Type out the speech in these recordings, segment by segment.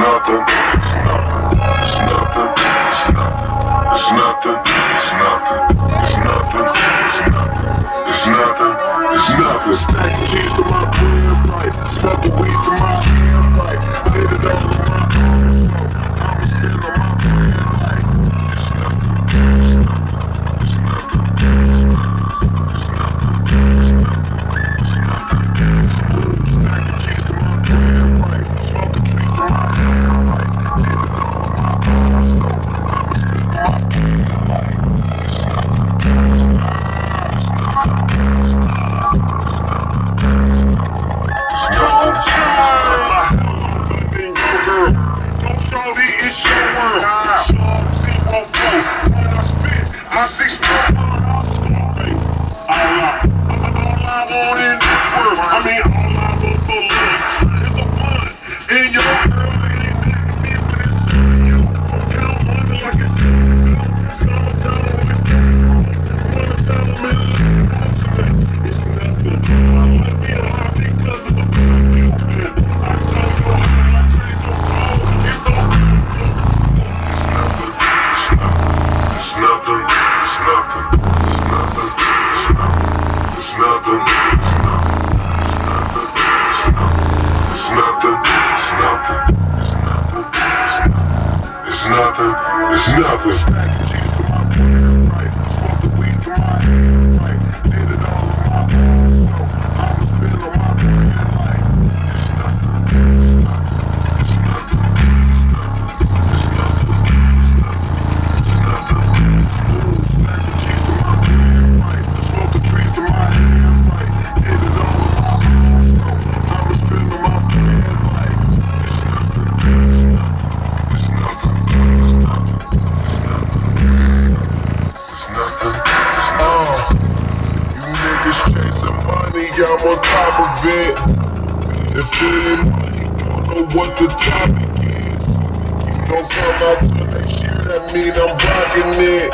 nothing, it's nothing, it's nothing, it's nothing, it's nothing, it's nothing, it's nothing. Stack the cheese to my bread right, smoke the weed to my hand right, did it all in my own, so I'ma spend on my bread right. It's nothing, it's nothing, it's nothing, it's nothing, it's nothing. Stack the cheese to my bread right, smoke the trees to my hand right, did it all in my own, so I'ma spend on my bread right. I 6 foot, all I want in this world, I mean all I want for lunch is a blunt in your girl, ain't next me with this you. Count money like it's summertime with wintertime it's nothing. I might be a high because of the blood you've been. I tell you my trace so cold, it's so it's nothing. It's nothing, it's nothing, it's nothing, it's nothing, it's nothing, it's nothing. Stack the cheese to my bread right, smoke the weed to my hand right, did it all on my own, so I'ma spend on my bread right. It's nothing, it's nothing, it's nothing, it's nothing, it's nothing, it's nothing. I'm on top of it. If it ain't money, don't know what the topic is. You don't come out till next year, that mean I'm rocking it.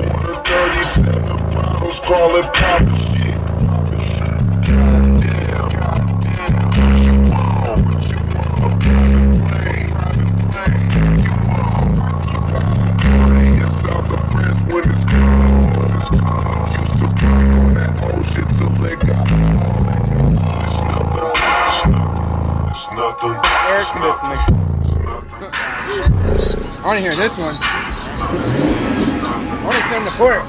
Order 37 bottles, call it poppin' shit. Goddamn, what you want, what you want, private plane, you want, party in South of France when it's cold, used to ride on that old shit till they got nothing. Air conditioning. I want to hear this one. I want to send the port.